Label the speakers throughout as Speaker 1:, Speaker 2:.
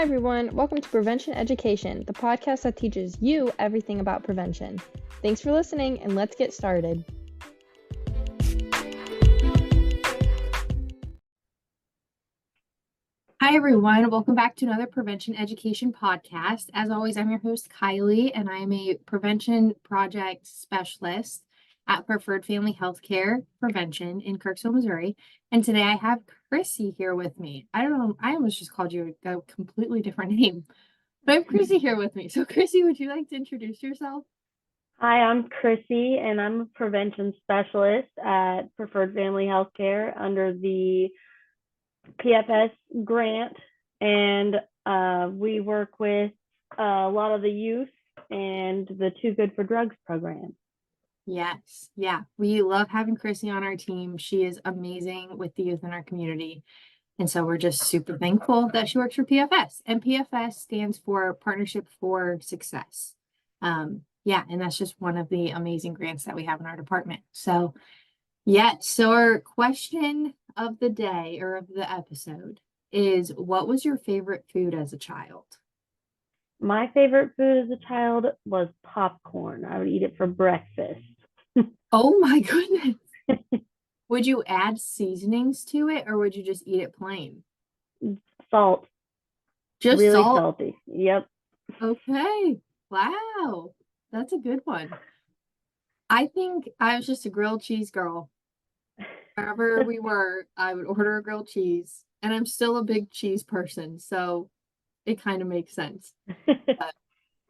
Speaker 1: Hi everyone, welcome to Prevention Education, the podcast that teaches you everything about prevention. Thanks for listening, and let's get started.
Speaker 2: Hi everyone, welcome back to another Prevention Education podcast. As always, I'm your host Kylie, and I am a prevention project specialist at Preferred Family Healthcare Prevention in Kirksville, Missouri. And today I have Chrissy here with me. I don't know, I almost just called you a completely different name, but I have Chrissy here with me. So Chrissy, would you like to introduce yourself?
Speaker 3: Hi, I'm Chrissy, and I'm a prevention specialist at Preferred Family Healthcare under the PFS grant, and we work with a lot of the youth and the Too Good for Drugs program.
Speaker 2: Yes. Yeah. We love having Chrissy on our team. She is amazing with the youth in our community. And so we're just super thankful that she works for PFS. And PFS stands for Partnership for Success. Yeah, and that's just one of the amazing grants that we have in our department. So yeah, so our question of the day or of the episode is, what was your favorite food as a child?
Speaker 3: My favorite food as a child was popcorn. I would eat it for breakfast.
Speaker 2: Oh my goodness. Would you add seasonings to it, or would you just eat it plain?
Speaker 3: Salt.
Speaker 2: Just
Speaker 3: really
Speaker 2: salt?
Speaker 3: Salty. Yep.
Speaker 2: Okay. Wow. That's a good one. I think I was just a grilled cheese girl. Wherever we were, I would order a grilled cheese, and I'm still a big cheese person, so it kind of makes sense. But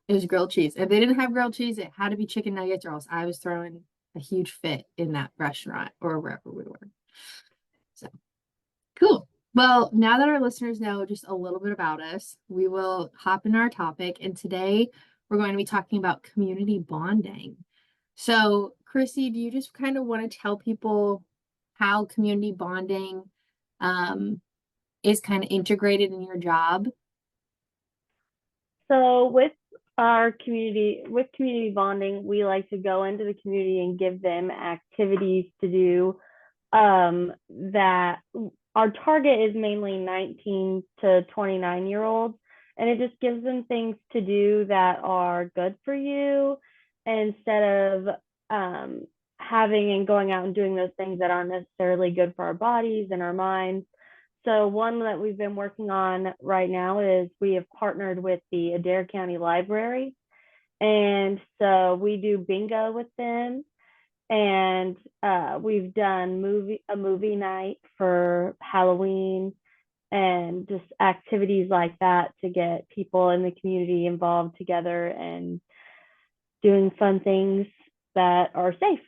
Speaker 2: it was grilled cheese. If they didn't have grilled cheese, it had to be chicken nuggets, or else I was throwing a huge fit in that restaurant or wherever we were. So cool. Well, now that our listeners know just a little bit about us, we will hop into our topic. And today we're going to be talking about community bonding. So, Chrissy, do you just kind of want to tell people how community bonding is kind of integrated in your job?
Speaker 3: So with community bonding, we like to go into the community and give them activities to do that our target is mainly 19 to 29-year-olds, and it just gives them things to do that are good for you instead of having and going out and doing those things that aren't necessarily good for our bodies and our minds. So one that we've been working on right now is we have partnered with the Adair County Library. And so we do bingo with them. And we've done a movie night for Halloween and just activities like that to get people in the community involved together and doing fun things that are safe.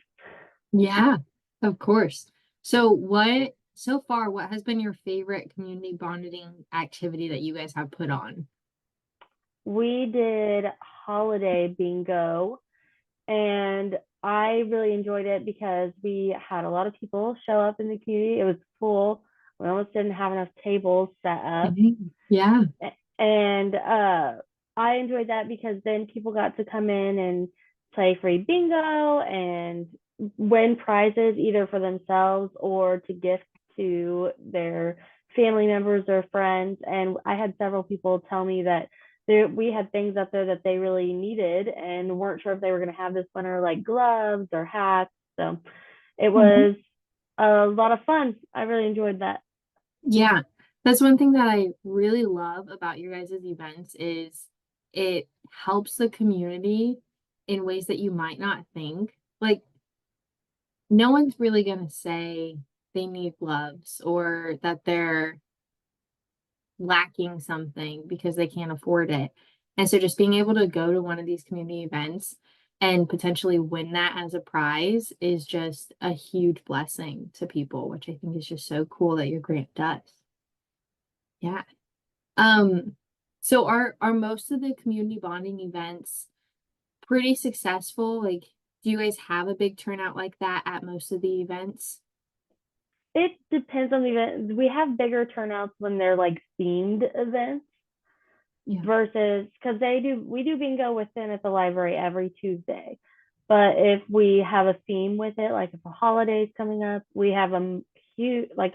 Speaker 2: Yeah, of course. So what has been your favorite community bonding activity that you guys have put on?
Speaker 3: We did holiday bingo, and I really enjoyed it because we had a lot of people show up in the community. It was full. We almost didn't have enough tables set up.
Speaker 2: Yeah.
Speaker 3: And I enjoyed that because then people got to come in and play free bingo and win prizes either for themselves or to gift to their family members or friends. And I had several people tell me that we had things up there that they really needed and weren't sure if they were going to have this winter, like gloves or hats. So it was a lot of fun. I really enjoyed that.
Speaker 2: Yeah, that's one thing that I really love about your guys' events is it helps the community in ways that you might not think. Like, no one's really going to say they need gloves or that they're lacking something because they can't afford it. And so just being able to go to one of these community events and potentially win that as a prize is just a huge blessing to people, which I think is just so cool that your grant does. Yeah. So are most of the community bonding events pretty successful? Like, do you guys have a big turnout like that at most of the events?
Speaker 3: It depends on the event. We have bigger turnouts when they're like themed events versus because we do bingo with them at the library every Tuesday. But if we have a theme with it, like if a holiday's coming up, we have a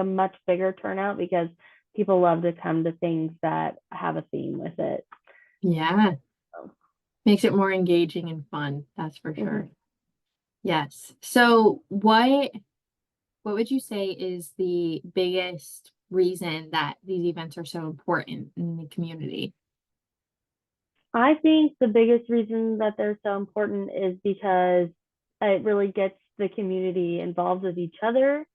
Speaker 3: much bigger turnout because people love to come to things that have a theme with it.
Speaker 2: Yeah.
Speaker 3: So,
Speaker 2: Makes it more engaging and fun, that's for sure.
Speaker 3: mhm.
Speaker 2: Yes. So what would you say is the biggest reason that these events are so important in the community?
Speaker 3: I think the biggest reason that they're so important is because it really gets the community involved with each other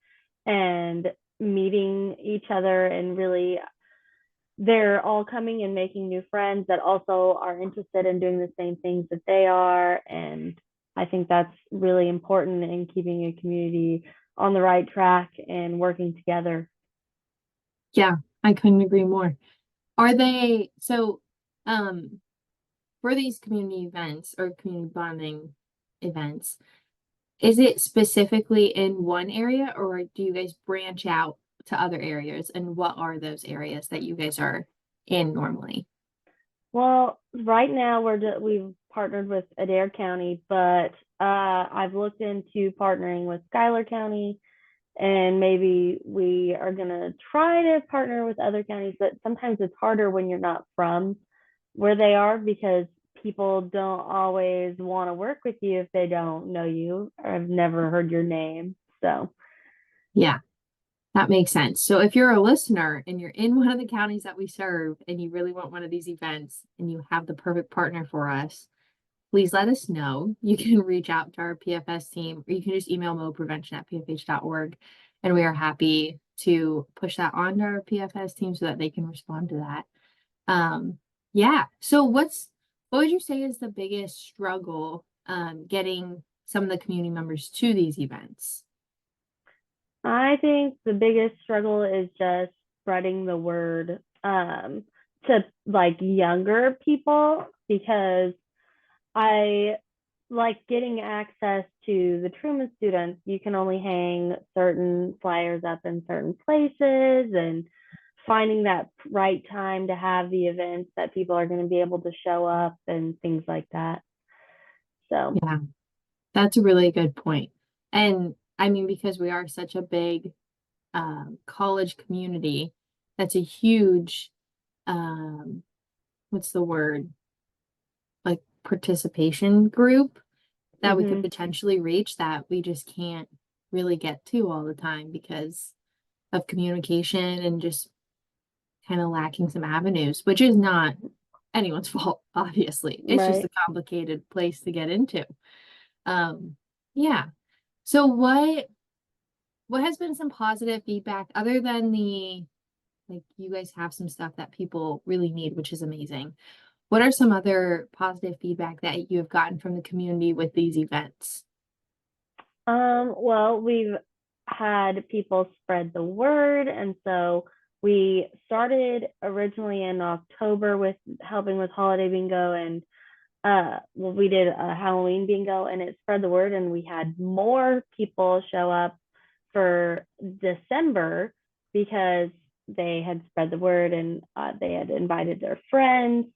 Speaker 3: and meeting each other, and really they're all coming and making new friends that also are interested in doing the same things that they are. And I think that's really important in keeping a community on the right track and working together.
Speaker 2: Yeah, I couldn't agree more. Are they so um for these community events or community bonding events, is it specifically in one area or do you guys branch out to other areas? And what are those areas that you guys are in normally?
Speaker 3: Well, right now we've partnered with Adair County, but I've looked into partnering with Schuyler County, and maybe we are gonna try to partner with other counties. But sometimes it's harder when you're not from where they are, because people don't always want to work with you if they don't know you or have never heard your name. So,
Speaker 2: Yeah, that makes sense. So if you're a listener and you're in one of the counties that we serve and you really want one of these events and you have the perfect partner for us, please let us know. You can reach out to our PFS team or you can just email moprevention@pfh.org. And we are happy to push that on to our PFS team so that they can respond to that. Yeah. So what would you say is the biggest struggle getting some of the community members to these events?
Speaker 3: I think the biggest struggle is just spreading the word to like younger people, because I like getting access to the Truman students. You can only hang certain flyers up in certain places, and finding that right time to have the events that people are going to be able to show up and things like that. So,
Speaker 2: Yeah, that's a really good point. And I mean, because we are such a big college community, that's a huge what's the word? Like participation group that we could
Speaker 3: mhm,
Speaker 2: potentially reach that we just can't really get to all the time because of communication and just kind of lacking some avenues, which is not anyone's fault, obviously. It's just
Speaker 3: right.
Speaker 2: a complicated place to get into. Um, yeah. So what has been some positive feedback other than the like you guys have some stuff that people really need, which is amazing. What are some other positive feedback that you have gotten from the community with these events?
Speaker 3: Well, we've had people spread the word, and so we started originally in October with helping with holiday bingo, and well, we did a Halloween bingo, and it spread the word, and we had more people show up for December because they had spread the word, and they had invited their friends,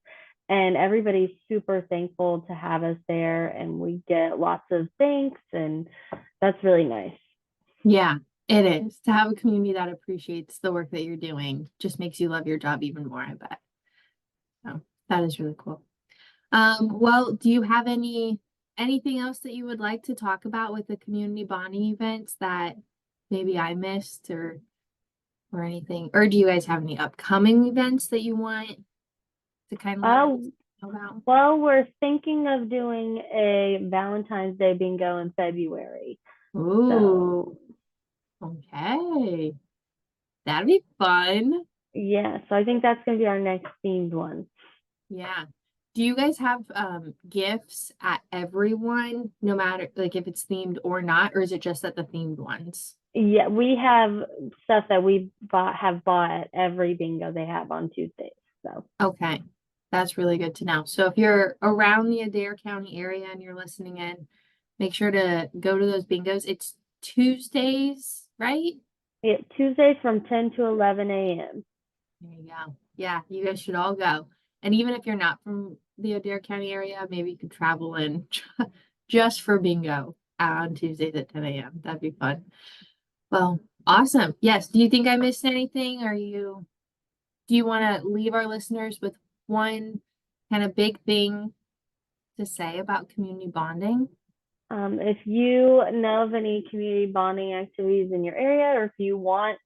Speaker 3: and everybody's super thankful to have us there, and we get lots of thanks, and that's really nice.
Speaker 2: Yeah, it is. To have a community that appreciates the work that you're doing just makes you love your job even more, I bet. So that is really cool. Well, do you have anything else that you would like to talk about with the community bonding events that maybe I missed or anything? Or do you guys have any upcoming events that you want to kind of let
Speaker 3: Uh,
Speaker 2: us know about?
Speaker 3: well, we're thinking of doing a Valentine's Day bingo in February. So,
Speaker 2: Ooh, okay. That'd be fun.
Speaker 3: yeah, so I think that's going to be our next themed one.
Speaker 2: Yeah. Do you guys have gifts at everyone, no matter like if it's themed or not, or is it just at the themed ones?
Speaker 3: Yeah, we have stuff that have bought at every bingo they have on Tuesdays. So,
Speaker 2: Okay. That's really good to know. So if you're around the Adair County area and you're listening in, make sure to go to those bingos. It's Tuesdays, right?
Speaker 3: yeah, Tuesdays from 10 to 11 a.m.
Speaker 2: There you go. Yeah, you guys should all go. And even if you're not from the Adair County area, maybe you could travel in just for bingo on Tuesdays at 10 a.m. That'd be fun. Well, awesome. Yes. Do you think I missed anything? Are you? do you want to leave our listeners with one kind of big thing to say about community bonding?
Speaker 3: If you know of any community bonding activities in your area, or if you want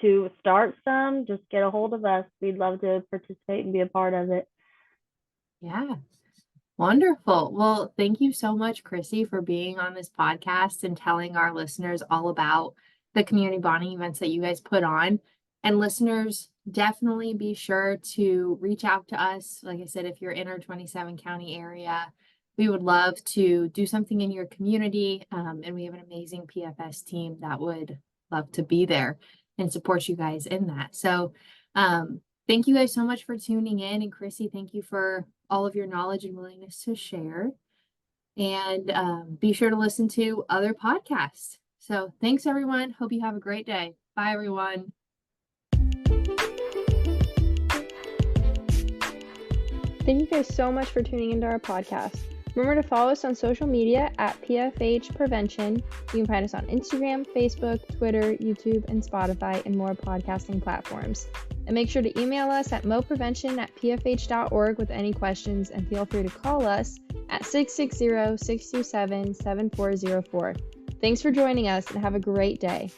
Speaker 3: to start some, just get a hold of us. We'd love to participate and be a part of it.
Speaker 2: Yeah. Wonderful. Well, thank you so much, Chrissy, for being on this podcast and telling our listeners all about the community bonding events that you guys put on. And listeners, definitely be sure to reach out to us. Like I said, if you're in our 27 county area, we would love to do something in your community. And we have an amazing PFS team that would love to be there and support you guys in that. So, thank you guys so much for tuning in. And Chrissy, thank you for all of your knowledge and willingness to share. And be sure to listen to other podcasts. So thanks, everyone. Hope you have a great day. Bye, everyone.
Speaker 1: Thank you guys so much for tuning into our podcast. Remember to follow us on social media at PFH Prevention. You can find us on Instagram, Facebook, Twitter, YouTube, and Spotify, and more podcasting platforms. And make sure to email us at moprevention@pfh.org with any questions, and feel free to call us at 660-627-7404. Thanks for joining us, and have a great day.